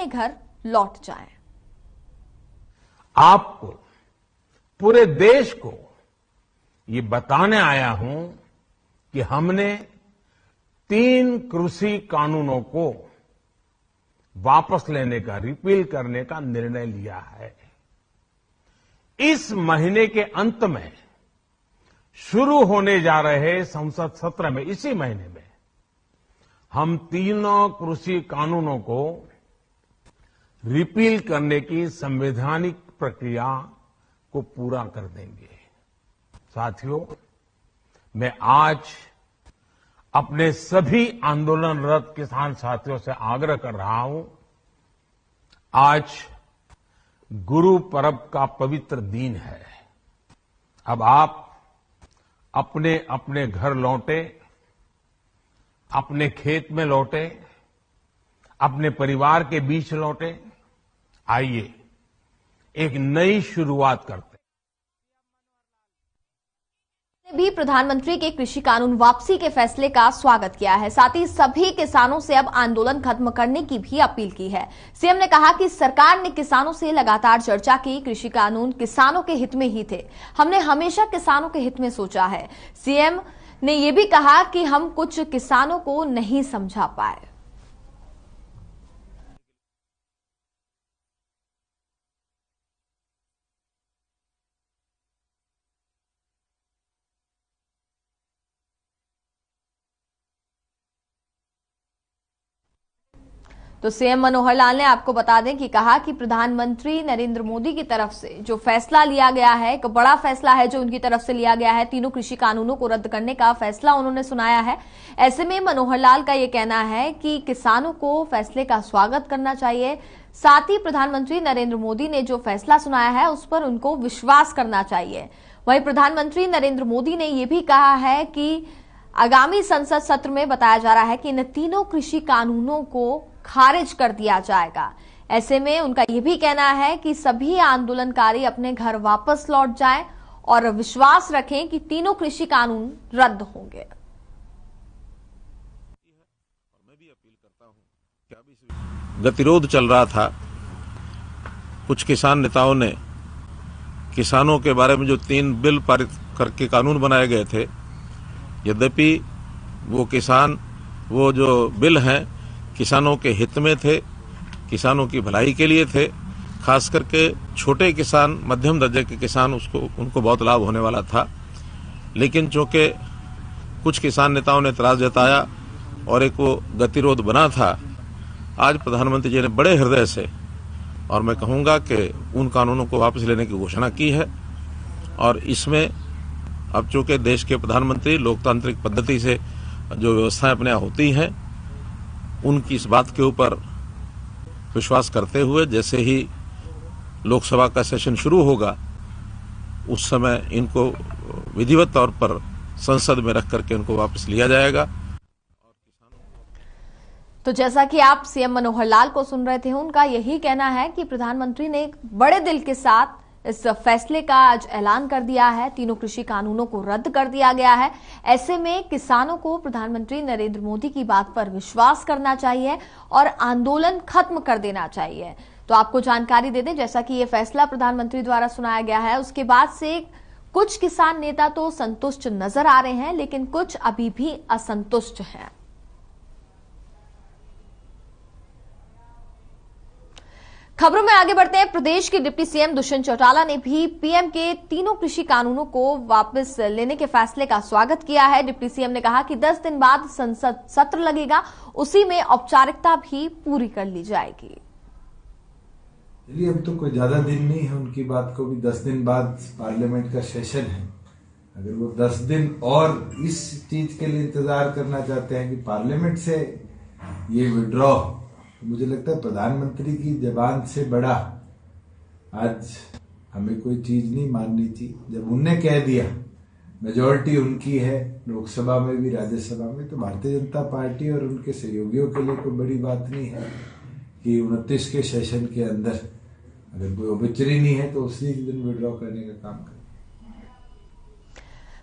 अपने घर लौट जाएं। आपको, पूरे देश को ये बताने आया हूं कि हमने 3 कृषि कानूनों को वापस लेने का, रिपील करने का निर्णय लिया है। इस महीने के अंत में शुरू होने जा रहे संसद सत्र में, इसी महीने में, हम तीनों कृषि कानूनों को रिपील करने की संवैधानिक प्रक्रिया को पूरा कर देंगे। साथियों, मैं आज अपने सभी आंदोलनरत किसान साथियों से आग्रह कर रहा हूं, आज गुरु पर्व का पवित्र दिन है। अब आप अपने अपने घर लौटे, अपने खेत में लौटे, अपने परिवार के बीच लौटे। आइए एक नई शुरुआत करते भी प्रधानमंत्री के कृषि कानून वापसी के फैसले का स्वागत किया है। साथ ही सभी किसानों से अब आंदोलन खत्म करने की भी अपील की है। सीएम ने कहा कि सरकार ने किसानों से लगातार चर्चा की, कृषि कानून किसानों के हित में ही थे, हमने हमेशा किसानों के हित में सोचा है। सीएम ने यह भी कहा कि हम कुछ किसानों को नहीं समझा पाए। तो सीएम मनोहर लाल ने आपको बता दें कि कहा कि प्रधानमंत्री नरेंद्र मोदी की तरफ से जो फैसला लिया गया है, एक बड़ा फैसला है जो उनकी तरफ से लिया गया है। तीनों कृषि कानूनों को रद्द करने का फैसला उन्होंने सुनाया है। ऐसे में मनोहर लाल का यह कहना है कि किसानों को फैसले का स्वागत करना चाहिए। साथ ही प्रधानमंत्री नरेंद्र मोदी ने जो फैसला सुनाया है उस पर उनको विश्वास करना चाहिए। वहीं प्रधानमंत्री नरेंद्र मोदी ने यह भी कहा है कि आगामी संसद सत्र में बताया जा रहा है कि इन तीनों कृषि कानूनों को खारिज कर दिया जाएगा। ऐसे में उनका यह भी कहना है कि सभी आंदोलनकारी अपने घर वापस लौट जाएं और विश्वास रखें कि तीनों कृषि कानून रद्द होंगे। गतिरोध चल रहा था, कुछ किसान नेताओं ने किसानों के बारे में जो 3 बिल पारित करके कानून बनाए गए थे, यद्यपि वो जो बिल हैं किसानों के हित में थे, किसानों की भलाई के लिए थे, खास करके छोटे किसान, मध्यम दर्जे के किसान, उनको बहुत लाभ होने वाला था। लेकिन चूंकि कुछ किसान नेताओं ने एतराज जताया और एक वो गतिरोध बना था, आज प्रधानमंत्री जी ने बड़े हृदय से, और मैं कहूँगा कि उन कानूनों को वापस लेने की घोषणा की है। और इसमें अब चूंकि देश के प्रधानमंत्री लोकतांत्रिक पद्धति से जो व्यवस्थाएं अपने यहाँ होती हैं, उनकी इस बात के ऊपर विश्वास करते हुए जैसे ही लोकसभा का सेशन शुरू होगा उस समय इनको विधिवत तौर पर संसद में रख करके उनको वापस लिया जाएगा। तो जैसा कि आप सीएम मनोहर लाल को सुन रहे थे, उनका यही कहना है कि प्रधानमंत्री ने एक बड़े दिल के साथ इस फैसले का आज ऐलान कर दिया है। तीनों कृषि कानूनों को रद्द कर दिया गया है। ऐसे में किसानों को प्रधानमंत्री नरेंद्र मोदी की बात पर विश्वास करना चाहिए और आंदोलन खत्म कर देना चाहिए। तो आपको जानकारी दे दें, जैसा कि यह फैसला प्रधानमंत्री द्वारा सुनाया गया है, उसके बाद से कुछ किसान नेता तो संतुष्ट नजर आ रहे हैं, लेकिन कुछ अभी भी असंतुष्ट हैं। खबरों में आगे बढ़ते हैं। प्रदेश के डिप्टी सीएम दुष्यंत चौटाला ने भी पीएम के तीनों कृषि कानूनों को वापस लेने के फैसले का स्वागत किया है। डिप्टी सीएम ने कहा कि 10 दिन बाद संसद सत्र लगेगा, उसी में औपचारिकता भी पूरी कर ली जाएगी। चलिए, अब तो कोई ज्यादा दिन नहीं है, उनकी बात को भी 10 दिन बाद पार्लियामेंट का सेशन है। अगर वो 10 दिन और इस चीज के लिए इंतजार करना चाहते हैं कि पार्लियामेंट से ये विड्रॉ, मुझे लगता है प्रधानमंत्री की जबान से बड़ा आज हमें कोई चीज नहीं माननी थी। जब उनने कह दिया, मेजोरिटी उनकी है लोकसभा में भी राज्यसभा में, तो भारतीय जनता पार्टी और उनके सहयोगियों के लिए कोई बड़ी बात नहीं है कि 29 के सेशन के अंदर अगर कोई ऑब्जेक्शन नहीं है तो उसी दिन विड्रॉ करने का काम करें।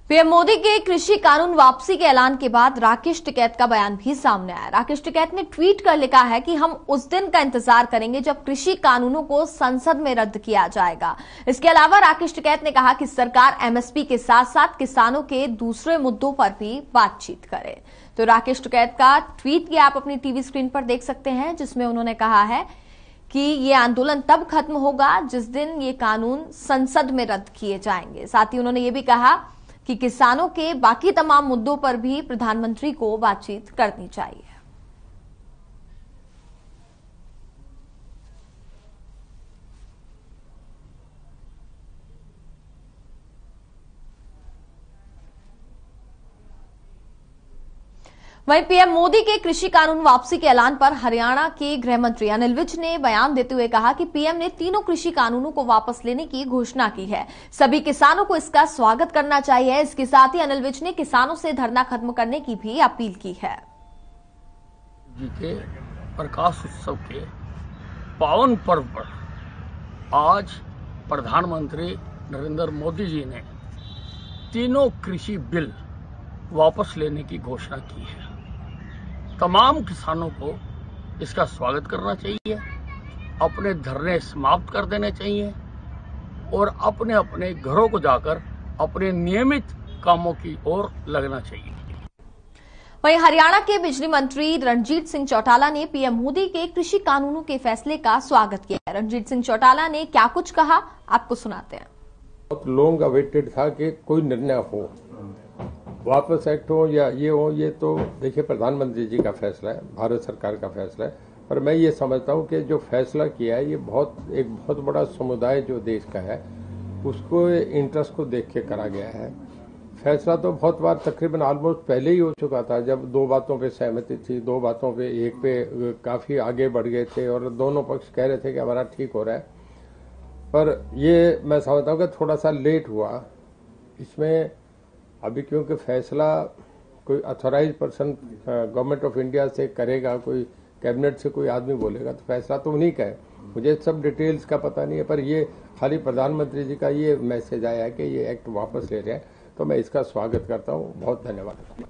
पीएम मोदी के कृषि कानून वापसी के ऐलान के बाद राकेश टिकैत का बयान भी सामने आया। राकेश टिकैत ने ट्वीट कर लिखा है कि हम उस दिन का इंतजार करेंगे जब कृषि कानूनों को संसद में रद्द किया जाएगा। इसके अलावा राकेश टिकैत ने कहा कि सरकार एमएसपी के साथ साथ किसानों के दूसरे मुद्दों पर भी बातचीत करे। तो राकेश टिकैत का ट्वीट ये आप अपनी टीवी स्क्रीन पर देख सकते हैं, जिसमें उन्होंने कहा है कि ये आंदोलन तब खत्म होगा जिस दिन ये कानून संसद में रद्द किए जाएंगे। साथ ही उन्होंने ये भी कहा कि किसानों के बाकी तमाम मुद्दों पर भी प्रधानमंत्री को बातचीत करनी चाहिए। वहीं पीएम मोदी के कृषि कानून वापसी के ऐलान पर हरियाणा के गृह मंत्री अनिल विज ने बयान देते हुए कहा कि पीएम ने तीनों कृषि कानूनों को वापस लेने की घोषणा की है। सभी किसानों को इसका स्वागत करना चाहिए। इसके साथ ही अनिल विज ने किसानों से धरना खत्म करने की भी अपील की है। जी के प्रकाश उत्सव के पावन पर्व पर आज प्रधानमंत्री नरेंद्र मोदी जी ने तीनों कृषि बिल वापस लेने की घोषणा की है। तमाम किसानों को इसका स्वागत करना चाहिए, अपने धरने समाप्त कर देने चाहिए और अपने अपने घरों को जाकर अपने नियमित कामों की ओर लगना चाहिए। वहीं हरियाणा के बिजली मंत्री रणजीत सिंह चौटाला ने पीएम मोदी के कृषि कानूनों के फैसले का स्वागत किया। रणजीत सिंह चौटाला ने क्या कुछ कहा, आपको सुनाते हैं। बहुत लॉन्ग अवेटेड था कि कोई निर्णय हो, वापस एक्ट हो या ये हो, ये तो देखिए प्रधानमंत्री जी का फैसला है, भारत सरकार का फैसला है। पर मैं ये समझता हूँ कि जो फैसला किया है ये एक बहुत बड़ा समुदाय जो देश का है उसको इंटरेस्ट को देख के करा गया है। फैसला तो बहुत बार तकरीबन ऑलमोस्ट पहले ही हो चुका था, जब दो बातों पे सहमति थी, दो बातों पे एक पे काफी आगे बढ़ गए थे और दोनों पक्ष कह रहे थे कि हमारा ठीक हो रहा है। पर ये मैं समझता हूँ कि थोड़ा सा लेट हुआ इसमें अभी, क्योंकि फैसला कोई authorise person government of India से करेगा, कोई कैबिनेट से कोई आदमी बोलेगा, तो फैसला तो उन्हीं का है। मुझे सब डिटेल्स का पता नहीं है, पर ये खाली प्रधानमंत्री जी का ये मैसेज आया है कि ये एक्ट वापस ले रहे हैं, तो मैं इसका स्वागत करता हूँ। बहुत धन्यवाद।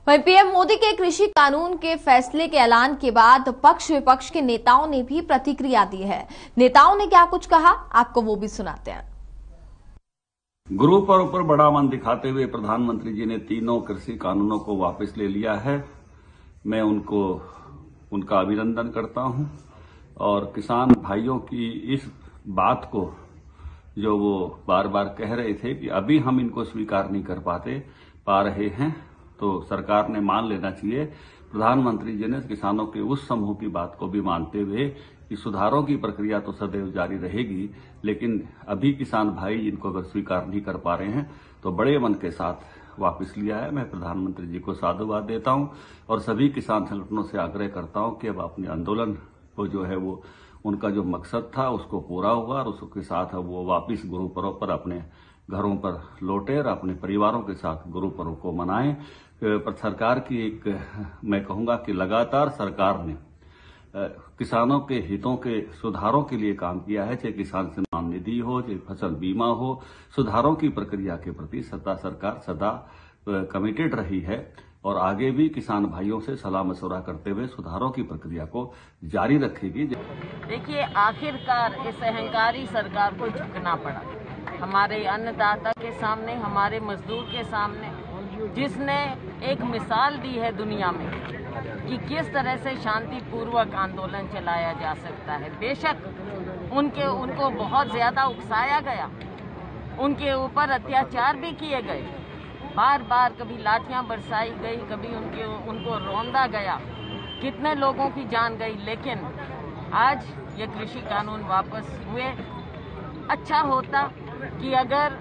वहीं पीएम मोदी के कृषि कानून के फैसले के ऐलान के बाद पक्ष विपक्ष के नेताओं ने भी प्रतिक्रिया दी है। नेताओं ने क्या कुछ कहा, आपको वो भी सुनाते हैं। गुरु पर्व पर बड़ा मन दिखाते हुए प्रधानमंत्री जी ने तीनों कृषि कानूनों को वापस ले लिया है। मैं उनका अभिनंदन करता हूं और किसान भाइयों की इस बात को जो वो बार बार कह रहे थे कि अभी हम इनको स्वीकार नहीं कर पा रहे हैं, तो सरकार ने मान लेना चाहिए। प्रधानमंत्री जी ने किसानों के उस समूह की बात को भी मानते हुए कि सुधारों की प्रक्रिया तो सदैव जारी रहेगी, लेकिन अभी किसान भाई इनको अगर स्वीकार नहीं कर पा रहे हैं तो बड़े मन के साथ वापस लिया है। मैं प्रधानमंत्री जी को साधुवाद देता हूं और सभी किसान संगठनों से आग्रह करता हूं कि अब अपने आंदोलन को जो है वो उनका जो मकसद था उसको पूरा हुआ और उसके साथ अब वो वापिस गुरु पर्व पर अपने घरों पर लौटे और अपने परिवारों के साथ गुरु पर्व को मनाएं। पर सरकार की मैं कहूंगा कि लगातार सरकार ने किसानों के हितों के सुधारों के लिए काम किया है, चाहे किसान सम्मान निधि हो, चाहे फसल बीमा हो। सुधारों की प्रक्रिया के प्रति सरकार सदा कमिटेड रही है और आगे भी किसान भाइयों से सलाह मशवरा करते हुए सुधारों की प्रक्रिया को जारी रखेगी। देखिए, आखिरकार इस अहंकारी सरकार को झुकना पड़ा, हमारे अन्नदाता के सामने, हमारे मजदूर के सामने, जिसने एक मिसाल दी है दुनिया में कि किस तरह से शांतिपूर्वक आंदोलन चलाया जा सकता है। बेशक उनको बहुत ज्यादा उकसाया गया, उनके ऊपर अत्याचार भी किए गए, बार बार कभी लाठियां बरसाई गई, कभी उनको रौंदा गया, कितने लोगों की जान गई, लेकिन आज ये कृषि कानून वापस हुए। अच्छा होता कि अगर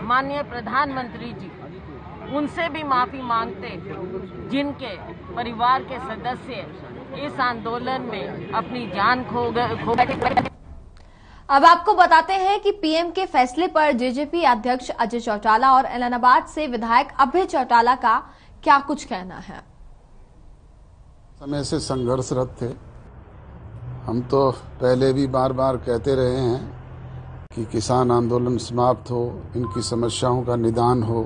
माननीय प्रधानमंत्री जी उनसे भी माफी मांगते जिनके परिवार के सदस्य इस आंदोलन में अपनी जान खो गए। अब आपको बताते हैं कि पीएम के फैसले पर जेजेपी अध्यक्ष अजय चौटाला और ऐलनाबाद से विधायक अभय चौटाला का क्या कुछ कहना है। समय से संघर्षरत थे हम, तो पहले भी बार बार कहते रहे हैं कि किसान आंदोलन समाप्त हो, इनकी समस्याओं का निदान हो।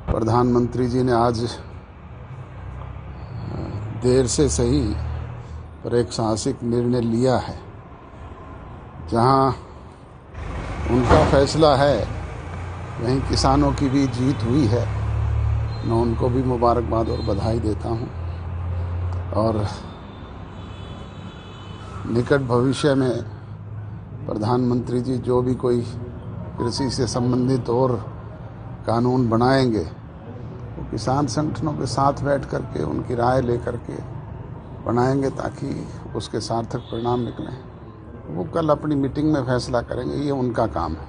प्रधानमंत्री जी ने आज देर से सही पर एक साहसिक निर्णय लिया है। जहां उनका फैसला है वहीं किसानों की भी जीत हुई है। मैं उनको भी मुबारकबाद और बधाई देता हूं और निकट भविष्य में प्रधानमंत्री जी जो भी कोई कृषि से संबंधित और कानून बनाएंगे वो किसान संगठनों के साथ बैठ करके उनकी राय लेकर के बनाएंगे ताकि उसके सार्थक परिणाम निकलें। वो कल अपनी मीटिंग में फैसला करेंगे, ये उनका काम है।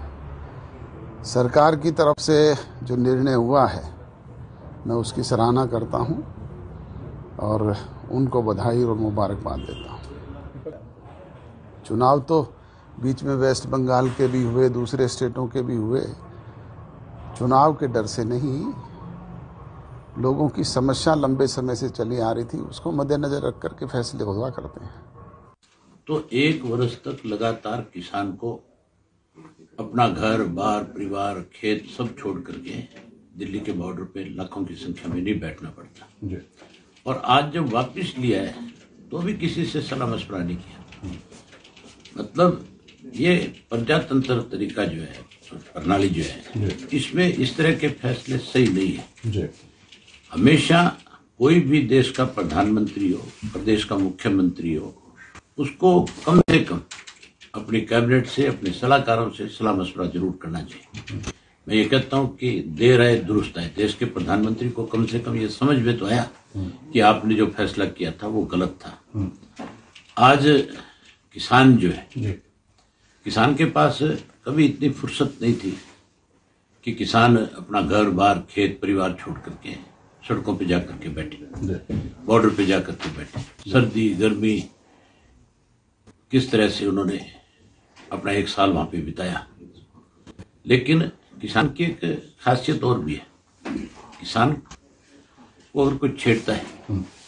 सरकार की तरफ से जो निर्णय हुआ है मैं उसकी सराहना करता हूं और उनको बधाई और मुबारकबाद देता हूं। चुनाव तो बीच में वेस्ट बंगाल के भी हुए, दूसरे स्टेटों के भी हुए। चुनाव के डर से नहीं, लोगों की समस्या लंबे समय से चली आ रही थी, उसको मद्देनजर रख करके फैसले हुआ करते हैं। तो 1 वर्ष तक लगातार किसान को अपना घर बार परिवार खेत सब छोड़ करके दिल्ली के बॉर्डर पे लाखों की संख्या में नहीं बैठना पड़ता। और आज जब वापस लिया है तो भी किसी से सलाह मशवरा नहीं किया। मतलब ये प्रजातंत्र तरीका जो है, प्रणाली जो है, इसमें इस तरह के फैसले सही नहीं है। हमेशा कोई भी देश का प्रधानमंत्री हो, प्रदेश का मुख्यमंत्री हो, उसको कम से कम अपनी कैबिनेट से, अपने सलाहकारों से सलाह मशवरा जरूर करना चाहिए। मैं ये कहता हूँ कि देर आए दुरुस्त आए। देश के प्रधानमंत्री को कम से कम ये समझ में तो आया कि आपने जो फैसला किया था वो गलत था। आज किसान जो है, किसान के पास कभी इतनी फुर्सत नहीं थी कि किसान अपना घर बार खेत परिवार छोड़ करके सड़कों पे जाकर के बैठे, बॉर्डर पे जाकर के बैठे। सर्दी गर्मी किस तरह से उन्होंने अपना 1 साल वहां पे बिताया। लेकिन किसान की एक खासियत और भी है। किसान को अगर कोई छेड़ता है,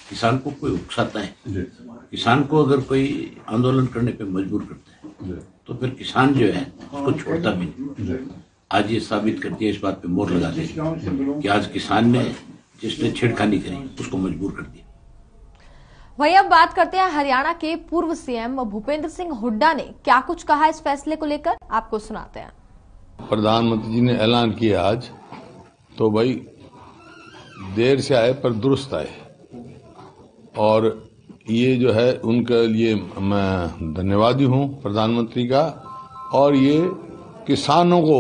किसान को कोई उकसाता है, किसान को अगर कोई आंदोलन करने पे मजबूर करता है तो फिर किसान जो है उसको छोड़ता भी नहीं। आज ये साबित करती है, इस बात पे मोहर लगा दे कि आज किसान ने जिसने छेड़खानी करी उसको मजबूर कर दिया। वहीं अब बात करते हैं हरियाणा के पूर्व सीएम भूपेंद्र सिंह हुड्डा ने क्या कुछ कहा इस फैसले को लेकर, आपको सुनाते हैं। प्रधानमंत्री जी ने ऐलान किया आज, तो भाई देर से आए पर दुरुस्त आए। और ये जो है उनके लिए मैं धन्यवादी हूं प्रधानमंत्री का। और ये किसानों को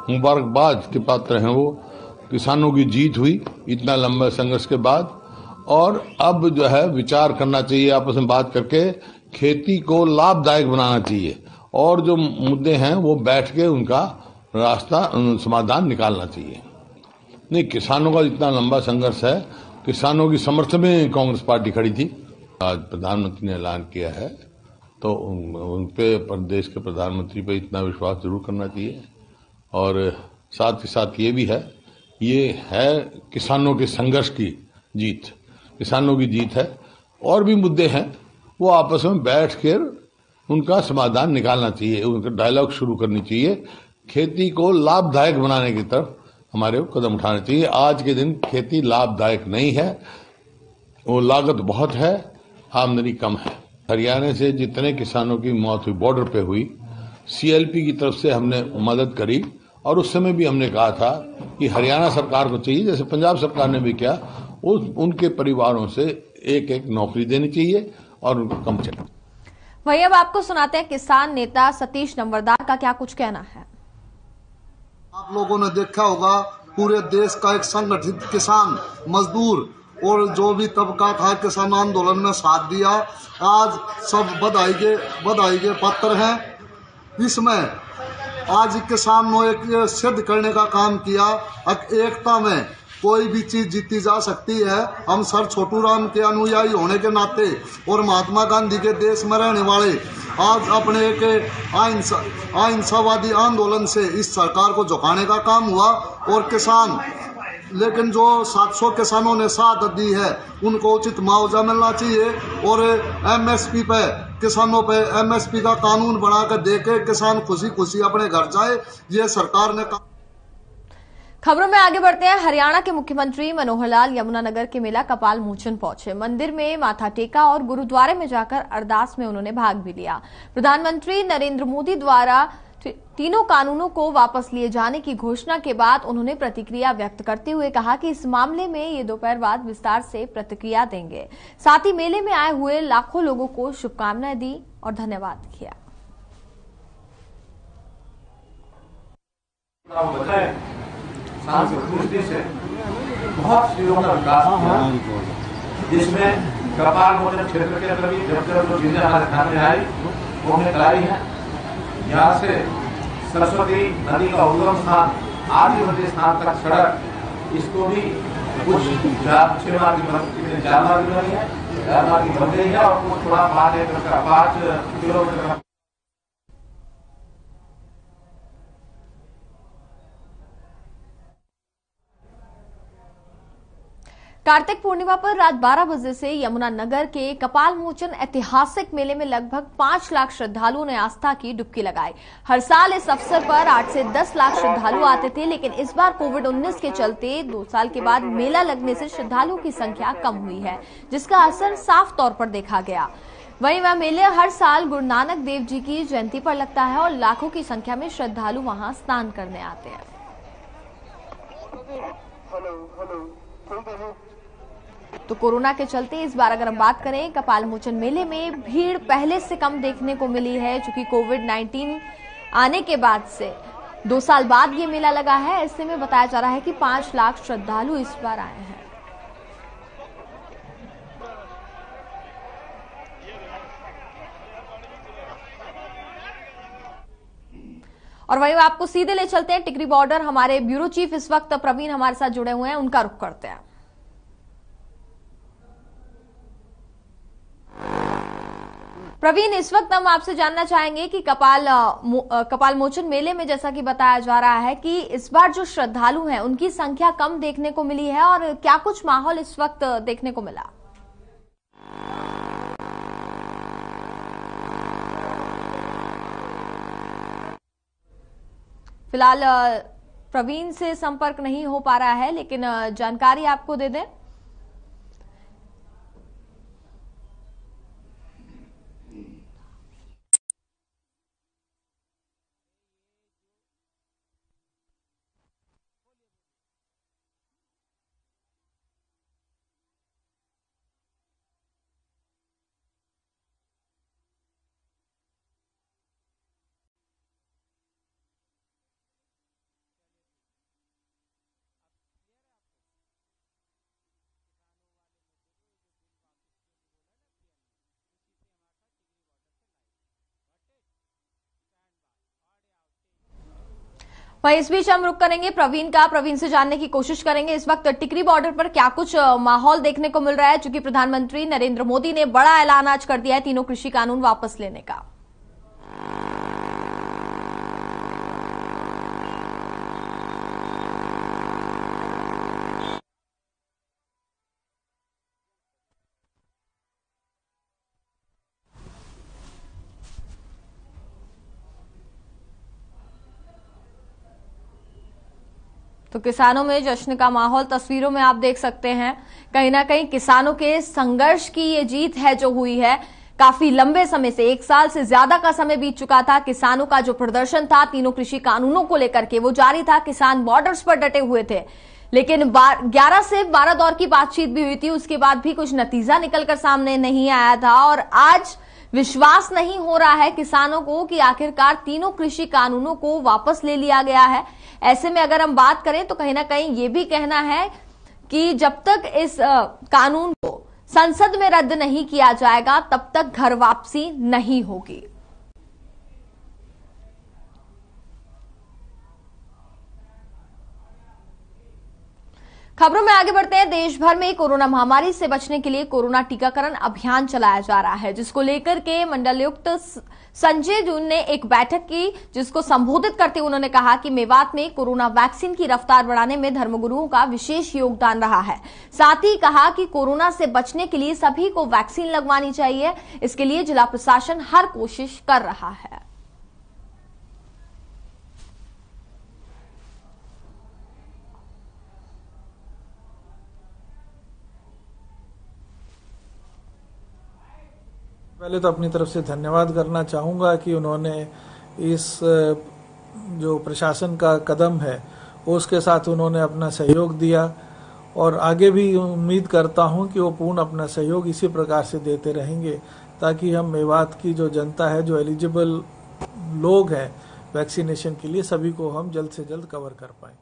मुबारकबाद के पात्र हैं। वो किसानों की जीत हुई इतना लंबा संघर्ष के बाद। और अब जो है विचार करना चाहिए, आपस में बात करके खेती को लाभदायक बनाना चाहिए और जो मुद्दे हैं वो बैठ के उनका रास्ता समाधान निकालना चाहिए। नहीं, किसानों का इतना लंबा संघर्ष है, किसानों की समर्थन में कांग्रेस पार्टी खड़ी थी। आज प्रधानमंत्री ने ऐलान किया है तो उन पे प्रदेश के प्रधानमंत्री पे इतना विश्वास जरूर करना चाहिए। और साथ ही साथ ये है किसानों के संघर्ष की जीत, किसानों की जीत है। और भी मुद्दे हैं वो आपस में बैठ कर उनका समाधान निकालना चाहिए, उनका डायलॉग शुरू करनी चाहिए। खेती को लाभदायक बनाने की तरफ हमारे को कदम उठाना चाहिए। आज के दिन खेती लाभदायक नहीं है, वो लागत बहुत है, आमदनी कम है। हरियाणा से जितने किसानों की मौत हुई बॉर्डर पे हुई, सीएलपी की तरफ से हमने मदद करी। और उस समय भी हमने कहा था कि हरियाणा सरकार को चाहिए, जैसे पंजाब सरकार ने भी किया, उनके परिवारों से एक नौकरी देनी चाहिए और उनको कम चाहिए। वही अब आपको सुनाते हैं किसान नेता सतीश नंबरदार का क्या कुछ कहना है। आप लोगों ने देखा होगा पूरे देश का एक संगठित किसान मजदूर और जो भी तबका था किसान आंदोलन में साथ दिया। आज सब बधाई के पात्र हैं। इसमें आज किसानों ने एक सिद्ध करने का काम किया, एकता में कोई भी चीज जीती जा सकती है। हम सर छोटू राम के अनुयायी होने के नाते और महात्मा गांधी के देश में रहने वाले आज अपने एक अहिंसावादी आंदोलन से इस सरकार को झुकाने का काम हुआ। और किसान, लेकिन जो 700 किसानों ने साथ दी है उनको उचित मुआवजा मिलना चाहिए और एमएसपी पे किसानों पे एमएसपी का कानून बनाकर देके किसान खुशी खुशी अपने घर जाए, ये सरकार ने। खबरों में आगे बढ़ते हैं। हरियाणा के मुख्यमंत्री मनोहर लाल यमुनानगर के मेला कपाल मोचन पहुंचे। मंदिर में माथा टेका और गुरुद्वारे में जाकर अरदास में उन्होंने भाग भी लिया। प्रधानमंत्री नरेंद्र मोदी द्वारा तीनों कानूनों को वापस लिए जाने की घोषणा के बाद उन्होंने प्रतिक्रिया व्यक्त करते हुए कहा कि इस मामले में ये दोपहर बाद विस्तार से प्रतिक्रिया देंगे। साथ ही मेले में आए हुए लाखों लोगों को शुभकामनाएं दी और धन्यवाद किया। दृष्टि से बहुत चीजों का विकास किया, जिसमें कपाल मोचन क्षेत्र के अंदर भी जब जो चीजें हमारे सामने आई वो हमने कराई है। यहाँ से सरस्वती नदी का उद्गम स्थान आदिवासी स्थान तक सड़क, इसको भी कुछ 6 मार्ग की 4 मार्ग बनी है, 4 मार्ग की बन गई है और कुछ थोड़ा 5 किलोमीटर का। कार्तिक पूर्णिमा पर रात 12 बजे से यमुनानगर के कपाल मोचन ऐतिहासिक मेले में लगभग 5 लाख श्रद्धालुओं ने आस्था की डुबकी लगाई। हर साल इस अवसर पर 8 से 10 लाख श्रद्धालु आते थे, लेकिन इस बार कोविड-19 के चलते 2 साल के बाद मेला लगने से श्रद्धालुओं की संख्या कम हुई है, जिसका असर साफ तौर पर देखा गया। वहीं वह मेला हर साल गुरु नानक देव जी की जयंती पर लगता है और लाखों की संख्या में श्रद्धालु वहां स्नान करने आते हैं। तो कोरोना के चलते इस बार अगर हम बात करें कपाल मोचन मेले में भीड़ पहले से कम देखने को मिली है, क्योंकि कोविड-19 आने के बाद से 2 साल बाद ये मेला लगा है। ऐसे में बताया जा रहा है कि 5 लाख श्रद्धालु इस बार आए हैं। और वहीं आपको सीधे ले चलते हैं टिकरी बॉर्डर। हमारे ब्यूरो चीफ इस वक्त प्रवीण हमारे साथ जुड़े हुए हैं, उनका रुख करते हैं। प्रवीण, इस वक्त हम आपसे जानना चाहेंगे कि कपाल मोचन मेले में जैसा कि बताया जा रहा है कि इस बार जो श्रद्धालु हैं उनकी संख्या कम देखने को मिली है, और क्या कुछ माहौल इस वक्त देखने को मिला? फिलहाल प्रवीण से संपर्क नहीं हो पा रहा है, लेकिन जानकारी आपको दे दें। वहीं इस बीच हम रुक करेंगे प्रवीण से जानने की कोशिश करेंगे इस वक्त टिकरी बॉर्डर पर क्या कुछ माहौल देखने को मिल रहा है, क्योंकि प्रधानमंत्री नरेंद्र मोदी ने बड़ा ऐलान आज कर दिया है तीनों कृषि कानून वापस लेने का। तो किसानों में जश्न का माहौल तस्वीरों में आप देख सकते हैं। कहीं ना कहीं किसानों के संघर्ष की ये जीत है जो हुई है। काफी लंबे समय से 1 साल से ज्यादा का समय बीत चुका था। किसानों का जो प्रदर्शन था तीनों कृषि कानूनों को लेकर के वो जारी था। किसान बॉर्डर्स पर डटे हुए थे, लेकिन 11 से 12 दौर की बातचीत भी हुई थी, उसके बाद भी कुछ नतीजा निकलकर सामने नहीं आया था। और आज विश्वास नहीं हो रहा है किसानों को कि आखिरकार तीनों कृषि कानूनों को वापस ले लिया गया है। ऐसे में अगर हम बात करें तो कहीं ना कहीं ये भी कहना है कि जब तक इस कानून को संसद में रद्द नहीं किया जाएगा तब तक घर वापसी नहीं होगी। खबरों में आगे बढ़ते हैं। देश भर में कोरोना महामारी से बचने के लिए कोरोना टीकाकरण अभियान चलाया जा रहा है, जिसको लेकर के मंडलायुक्त संजय जून ने एक बैठक की, जिसको संबोधित करते हुए उन्होंने कहा कि मेवात में कोरोना वैक्सीन की रफ्तार बढ़ाने में धर्मगुरुओं का विशेष योगदान रहा है। साथ ही कहा कि कोरोना से बचने के लिए सभी को वैक्सीन लगवानी चाहिए। इसके लिए जिला प्रशासन हर कोशिश कर रहा है। पहले तो अपनी तरफ से धन्यवाद करना चाहूँगा कि उन्होंने इस जो प्रशासन का कदम है उसके साथ उन्होंने अपना सहयोग दिया, और आगे भी उम्मीद करता हूं कि वो पूर्ण अपना सहयोग इसी प्रकार से देते रहेंगे, ताकि हम मेवात की जो जनता है, जो एलिजिबल लोग हैं वैक्सीनेशन के लिए, सभी को हम जल्द से जल्द कवर कर पाएं।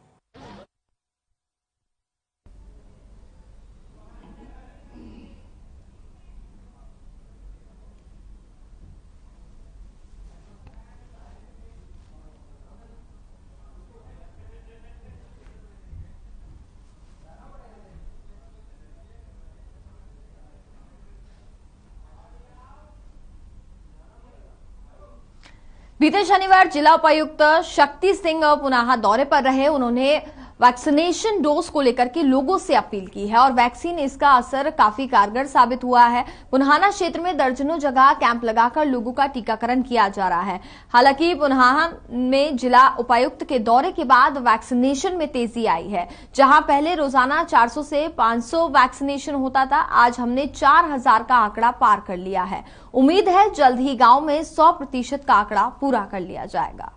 बीते शनिवार जिला उपायुक्त शक्ति सिंह पुनाहा दौरे पर रहे। उन्होंने वैक्सीनेशन डोज को लेकर के लोगों से अपील की है और वैक्सीन इसका असर काफी कारगर साबित हुआ है। पुनाहा क्षेत्र में दर्जनों जगह कैंप लगाकर लोगों का टीकाकरण किया जा रहा है। हालांकि पुनाहा में जिला उपायुक्त के दौरे के बाद वैक्सीनेशन में तेजी आई है। जहां पहले रोजाना 400 से 500 वैक्सीनेशन होता था, आज हमने 4000 का आंकड़ा पार कर लिया है। उम्मीद है जल्द ही गांव में 100% का आंकड़ा पूरा कर लिया जाएगा।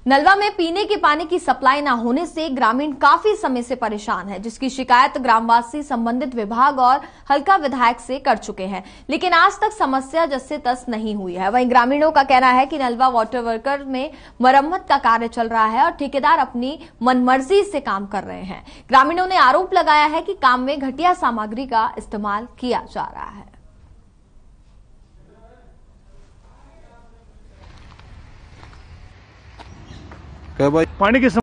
नलवा में पीने के पानी की सप्लाई न होने से ग्रामीण काफी समय से परेशान है, जिसकी शिकायत ग्रामवासी संबंधित विभाग और हल्का विधायक से कर चुके हैं, लेकिन आज तक समस्या जैसे तस नहीं हुई है। वहीं ग्रामीणों का कहना है कि नलवा वाटर वर्कर में मरम्मत का कार्य चल रहा है और ठेकेदार अपनी मनमर्जी से काम कर रहे हैं। ग्रामीणों ने आरोप लगाया है कि काम में घटिया सामग्री का इस्तेमाल किया जा रहा है। पानी की